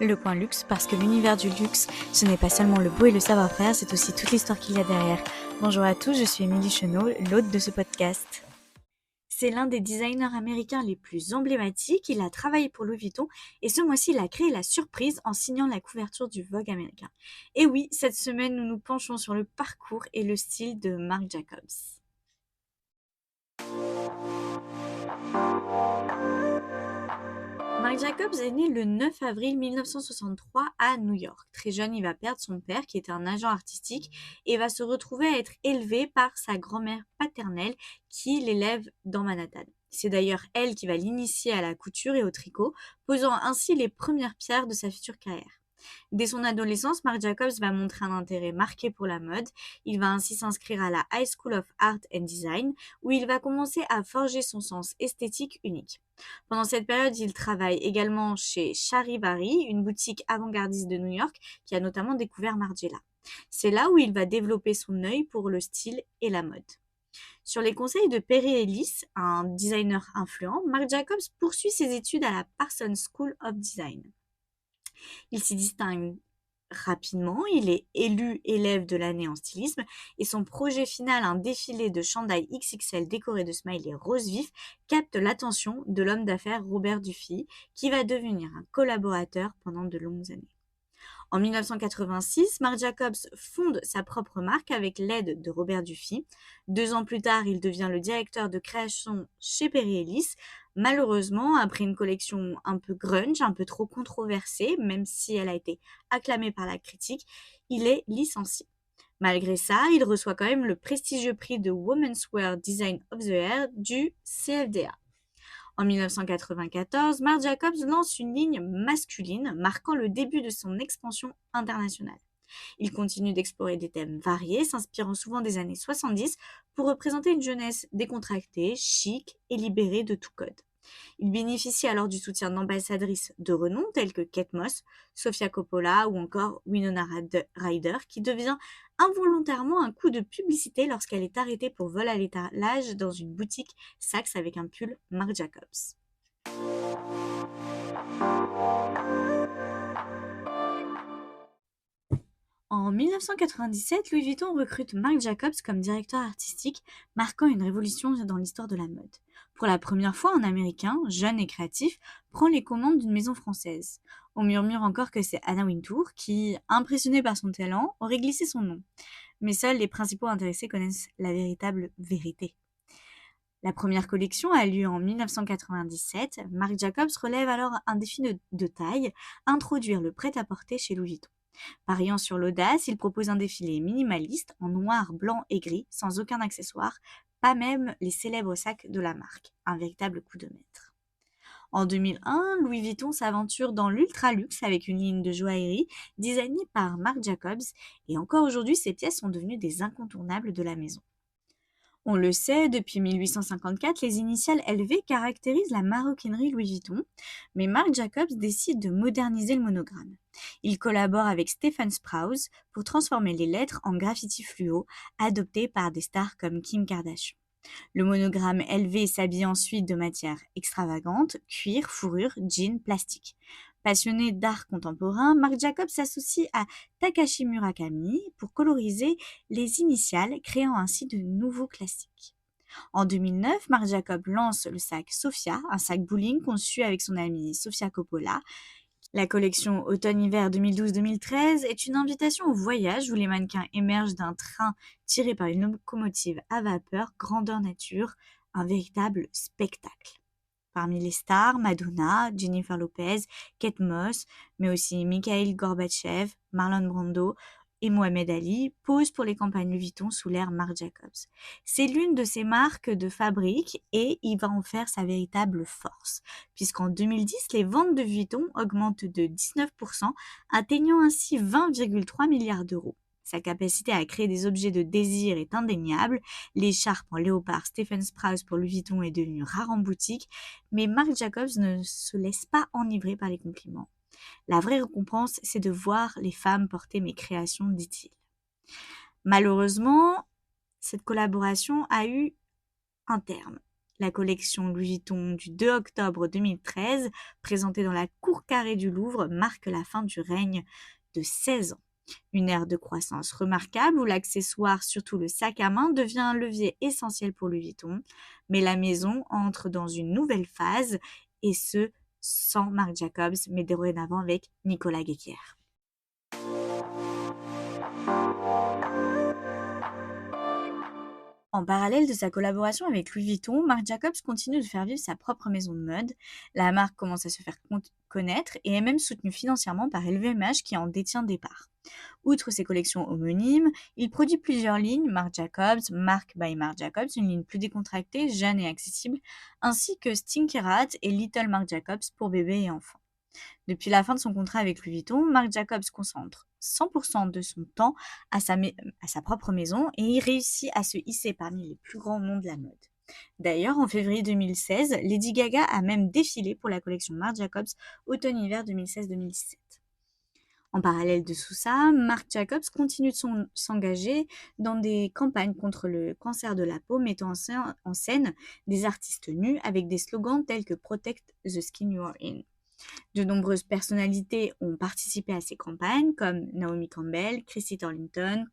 Le coin luxe, parce que l'univers du luxe, ce n'est pas seulement le beau et le savoir-faire, c'est aussi toute l'histoire qu'il y a derrière. Bonjour à tous, je suis Émilie Chenot, l'hôte de ce podcast. C'est l'un des designers américains les plus emblématiques, il a travaillé pour Louis Vuitton et ce mois-ci il a créé la surprise en signant la couverture du Vogue américain. Et oui, cette semaine nous nous penchons sur le parcours et le style de Marc Jacobs. Marc Jacobs est né le 9 avril 1963 à New York. Très jeune, il va perdre son père qui était un agent artistique et va se retrouver à être élevé par sa grand-mère paternelle qui l'élève dans Manhattan. C'est d'ailleurs elle qui va l'initier à la couture et au tricot, posant ainsi les premières pierres de sa future carrière. Dès son adolescence, Marc Jacobs va montrer un intérêt marqué pour la mode. Il va ainsi s'inscrire à la High School of Art and Design, où il va commencer à forger son sens esthétique unique. Pendant cette période, il travaille également chez Charivari, une boutique avant-gardiste de New York qui a notamment découvert Margiela. C'est là où il va développer son œil pour le style et la mode. Sur les conseils de Perry Ellis, un designer influent, Marc Jacobs poursuit ses études à la Parsons School of Design. Il s'y distingue rapidement, il est élu élève de l'année en stylisme et son projet final, un défilé de chandail XXL décoré de smileys rose vif, capte l'attention de l'homme d'affaires Robert Dufy, qui va devenir un collaborateur pendant de longues années. En 1986, Marc Jacobs fonde sa propre marque avec l'aide de Robert Dufy. 2 ans plus tard, il devient le directeur de création chez Perry Ellis. Malheureusement, après une collection un peu grunge, un peu trop controversée, même si elle a été acclamée par la critique, il est licencié. Malgré ça, il reçoit quand même le prestigieux prix de Women's Wear Design of the Year du CFDA. En 1994, Marc Jacobs lance une ligne masculine, marquant le début de son expansion internationale. Il continue d'explorer des thèmes variés, s'inspirant souvent des années 70 pour représenter une jeunesse décontractée, chic et libérée de tout code. Il bénéficie alors du soutien d'ambassadrices de renom telles que Kate Moss, Sofia Coppola ou encore Winona Ryder, qui devient involontairement un coup de publicité lorsqu'elle est arrêtée pour vol à l'étalage dans une boutique Saks avec un pull Marc Jacobs. En 1997, Louis Vuitton recrute Marc Jacobs comme directeur artistique, marquant une révolution dans l'histoire de la mode. Pour la première fois, un Américain, jeune et créatif, prend les commandes d'une maison française. On murmure encore que c'est Anna Wintour qui, impressionnée par son talent, aurait glissé son nom. Mais seuls les principaux intéressés connaissent la véritable vérité. La première collection a lieu en 1997. Marc Jacobs relève alors un défi de taille, introduire le prêt-à-porter chez Louis Vuitton. Pariant sur l'audace, il propose un défilé minimaliste en noir, blanc et gris, sans aucun accessoire, pas même les célèbres sacs de la marque, un véritable coup de maître. En 2001, Louis Vuitton s'aventure dans l'ultra-luxe avec une ligne de joaillerie designée par Marc Jacobs et encore aujourd'hui, ces pièces sont devenues des incontournables de la maison. On le sait, depuis 1854, les initiales LV caractérisent la maroquinerie Louis Vuitton, mais Marc Jacobs décide de moderniser le monogramme. Il collabore avec Stephen Sprouse pour transformer les lettres en graffiti fluo, adoptés par des stars comme Kim Kardashian. Le monogramme LV s'habille ensuite de matières extravagantes, cuir, fourrure, jean, plastique. Passionné d'art contemporain, Marc Jacobs s'associe à Takashi Murakami pour coloriser les initiales, créant ainsi de nouveaux classiques. En 2009, Marc Jacobs lance le sac Sophia, un sac bowling conçu avec son amie Sofia Coppola. La collection automne-hiver 2012-2013 est une invitation au voyage où les mannequins émergent d'un train tiré par une locomotive à vapeur grandeur nature, un véritable spectacle. Parmi les stars, Madonna, Jennifer Lopez, Kate Moss, mais aussi Mikhail Gorbatchev, Marlon Brando et Mohamed Ali posent pour les campagnes Louis Vuitton sous l'ère Marc Jacobs. C'est l'une de ses marques de fabrique et il va en faire sa véritable force, puisqu'en 2010, les ventes de Vuitton augmentent de 19%, atteignant ainsi 20,3 milliards d'euros. Sa capacité à créer des objets de désir est indéniable. L'écharpe en léopard Stephen Sprouse pour Louis Vuitton est devenue rare en boutique, mais Marc Jacobs ne se laisse pas enivrer par les compliments. La vraie récompense, c'est de voir les femmes porter mes créations, dit-il. Malheureusement, cette collaboration a eu un terme. La collection Louis Vuitton du 2 octobre 2013, présentée dans la cour carrée du Louvre, marque la fin du règne de 16 ans. Une ère de croissance remarquable où l'accessoire, surtout le sac à main, devient un levier essentiel pour Louis Vuitton. Mais la maison entre dans une nouvelle phase, et ce, sans Marc Jacobs, mais dorénavant avec Nicolas Guéquier. En parallèle de sa collaboration avec Louis Vuitton, Marc Jacobs continue de faire vivre sa propre maison de mode. La marque commence à se faire connaître et est même soutenue financièrement par LVMH qui en détient des parts. Outre ses collections homonymes, il produit plusieurs lignes, Marc Jacobs, Marc by Marc Jacobs, une ligne plus décontractée, jeune et accessible, ainsi que Stinkerat et Little Marc Jacobs pour bébés et enfants. Depuis la fin de son contrat avec Louis Vuitton, Marc Jacobs concentre 100% de son temps à sa propre maison et il réussit à se hisser parmi les plus grands noms de la mode. D'ailleurs, en février 2016, Lady Gaga a même défilé pour la collection Marc Jacobs automne-hiver 2016-2017. En parallèle de tout ça, Marc Jacobs continue de s'engager dans des campagnes contre le cancer de la peau, mettant en scène des artistes nus avec des slogans tels que Protect the skin you are in. De nombreuses personnalités ont participé à ces campagnes, comme Naomi Campbell, Chrissy Turlington,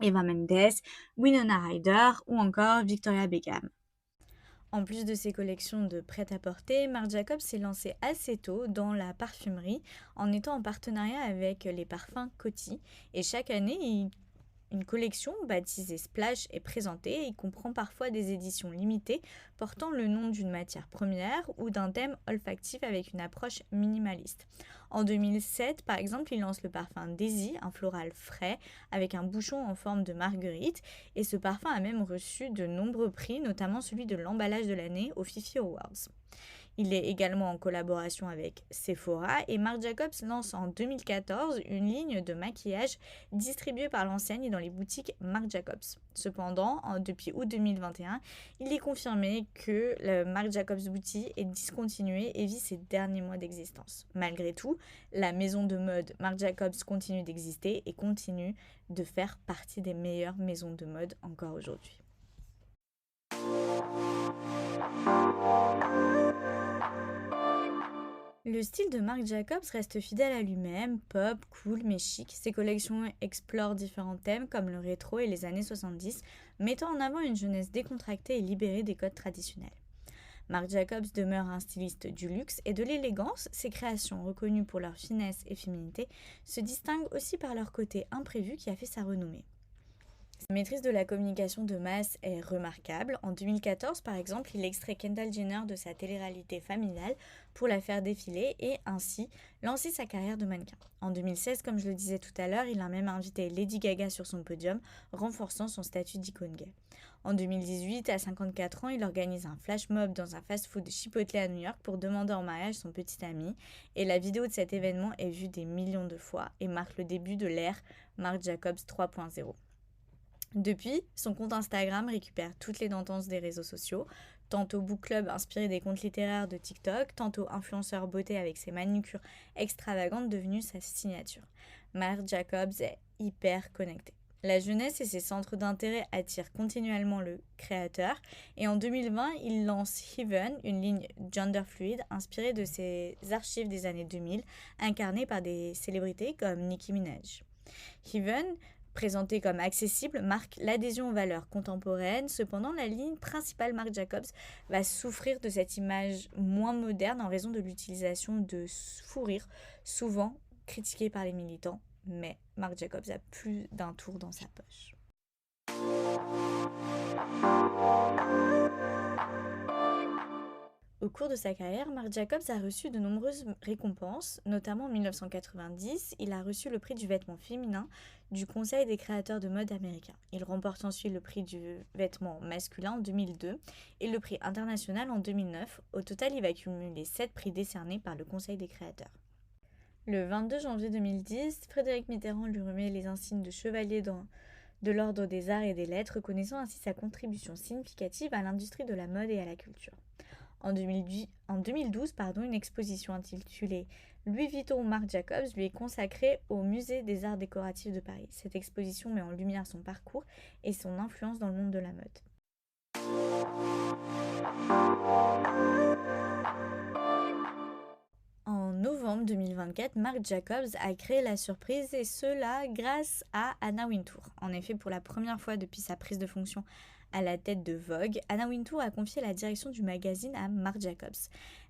Eva Mendes, Winona Ryder ou encore Victoria Beckham. En plus de ses collections de prêt-à-porter, Marc Jacobs s'est lancé assez tôt dans la parfumerie en étant en partenariat avec les parfums Coty et chaque année, une collection baptisée Splash est présentée et comprend parfois des éditions limitées portant le nom d'une matière première ou d'un thème olfactif avec une approche minimaliste. En 2007, par exemple, il lance le parfum Daisy, un floral frais avec un bouchon en forme de marguerite et ce parfum a même reçu de nombreux prix, notamment celui de l'emballage de l'année aux Fifi Awards. Il est également en collaboration avec Sephora et Marc Jacobs lance en 2014 une ligne de maquillage distribuée par l'enseigne et dans les boutiques Marc Jacobs. Cependant, depuis août 2021, il est confirmé que le Marc Jacobs Beauty est discontinué et vit ses derniers mois d'existence. Malgré tout, la maison de mode Marc Jacobs continue d'exister et continue de faire partie des meilleures maisons de mode encore aujourd'hui. Le style de Marc Jacobs reste fidèle à lui-même, pop, cool mais chic. Ses collections explorent différents thèmes comme le rétro et les années 70, mettant en avant une jeunesse décontractée et libérée des codes traditionnels. Marc Jacobs demeure un styliste du luxe et de l'élégance. Ses créations, reconnues pour leur finesse et féminité, se distinguent aussi par leur côté imprévu qui a fait sa renommée. Sa maîtrise de la communication de masse est remarquable. En 2014, par exemple, il extrait Kendall Jenner de sa télé-réalité familiale pour la faire défiler et ainsi lancer sa carrière de mannequin. En 2016, comme je le disais tout à l'heure, il a même invité Lady Gaga sur son podium, renforçant son statut d'icône gay. En 2018, à 54 ans, il organise un flash mob dans un fast-food Chipotle à New York pour demander en mariage son petit ami. Et la vidéo de cet événement est vue des millions de fois et marque le début de l'ère Marc Jacobs 3.0. Depuis, son compte Instagram récupère toutes les tendances des réseaux sociaux, tantôt book club inspiré des comptes littéraires de TikTok, tantôt influenceur beauté avec ses manucures extravagantes devenues sa signature. Marc Jacobs est hyper connecté. La jeunesse et ses centres d'intérêt attirent continuellement le créateur et en 2020, il lance Heaven, une ligne gender fluide inspirée de ses archives des années 2000, incarnée par des célébrités comme Nicki Minaj. Heaven, présenté comme accessible, marque l'adhésion aux valeurs contemporaines. Cependant, la ligne principale Marc Jacobs va souffrir de cette image moins moderne en raison de l'utilisation de fourrures, souvent critiquée par les militants. Mais Marc Jacobs a plus d'un tour dans sa poche. Au cours de sa carrière, Marc Jacobs a reçu de nombreuses récompenses, notamment en 1990, il a reçu le prix du vêtement féminin du Conseil des créateurs de mode américain. Il remporte ensuite le prix du vêtement masculin en 2002 et le prix international en 2009. Au total, il va cumuler 7 prix décernés par le Conseil des créateurs. Le 22 janvier 2010, Frédéric Mitterrand lui remet les insignes de chevalier de l'Ordre des Arts et des Lettres, reconnaissant ainsi sa contribution significative à l'industrie de la mode et à la culture. En 2012, une exposition intitulée Louis Vuitton Marc Jacobs lui est consacrée au Musée des Arts Décoratifs de Paris. Cette exposition met en lumière son parcours et son influence dans le monde de la mode. 2024, Marc Jacobs a créé la surprise et cela grâce à Anna Wintour. En effet, pour la première fois depuis sa prise de fonction à la tête de Vogue, Anna Wintour a confié la direction du magazine à Marc Jacobs.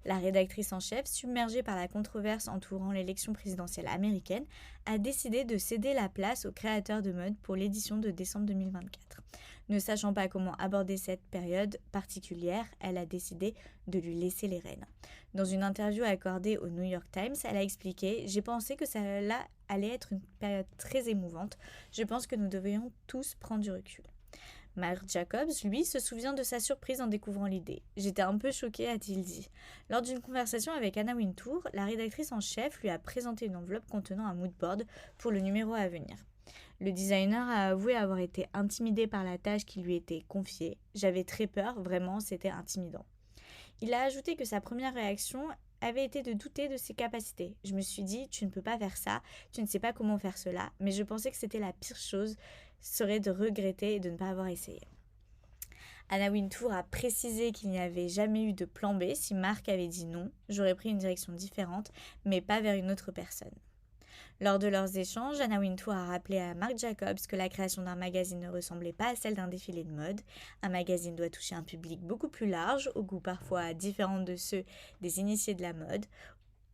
La rédactrice en chef, submergée par la controverse entourant l'élection présidentielle américaine, a décidé de céder la place au créateur de mode pour l'édition de décembre 2024. Ne sachant pas comment aborder cette période particulière, elle a décidé de lui laisser les rênes. Dans une interview accordée au New York Times, elle a expliqué « J'ai pensé que cela allait être une période très émouvante. Je pense que nous devrions tous prendre du recul. » Marc Jacobs, lui, se souvient de sa surprise en découvrant l'idée. « J'étais un peu choquée », a-t-il dit. Lors d'une conversation avec Anna Wintour, la rédactrice en chef lui a présenté une enveloppe contenant un moodboard pour le numéro à venir. Le designer a avoué avoir été intimidé par la tâche qui lui était confiée. « J'avais très peur, vraiment, c'était intimidant. » Il a ajouté que sa première réaction avait été de douter de ses capacités. « Je me suis dit, tu ne peux pas faire ça, tu ne sais pas comment faire cela, mais je pensais que c'était la pire chose, serait de regretter et de ne pas avoir essayé. » Anna Wintour a précisé qu'il n'y avait jamais eu de plan B. Si Marc avait dit non, j'aurais pris une direction différente, mais pas vers une autre personne. Lors de leurs échanges, Anna Wintour a rappelé à Marc Jacobs que la création d'un magazine ne ressemblait pas à celle d'un défilé de mode. Un magazine doit toucher un public beaucoup plus large, aux goûts parfois différents de ceux des initiés de la mode.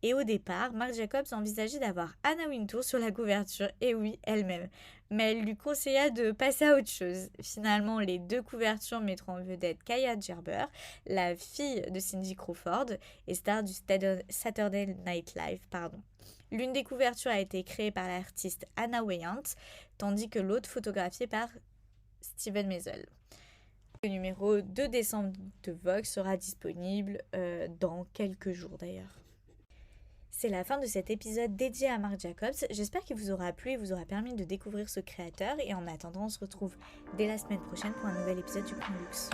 Et au départ, Marc Jacobs envisageait d'avoir Anna Wintour sur la couverture, et oui, elle-même. Mais elle lui conseilla de passer à autre chose. Finalement, les deux couvertures mettront en vedette Kaya Gerber, la fille de Cindy Crawford et star du Saturday Night Live. L'une des couvertures a été créée par l'artiste Anna Weyant, tandis que l'autre photographiée par Steven Meisel. Le numéro 2 décembre de Vogue sera disponible dans quelques jours d'ailleurs. C'est la fin de cet épisode dédié à Marc Jacobs. J'espère qu'il vous aura plu et vous aura permis de découvrir ce créateur. Et en attendant, on se retrouve dès la semaine prochaine pour un nouvel épisode du Point Luxe.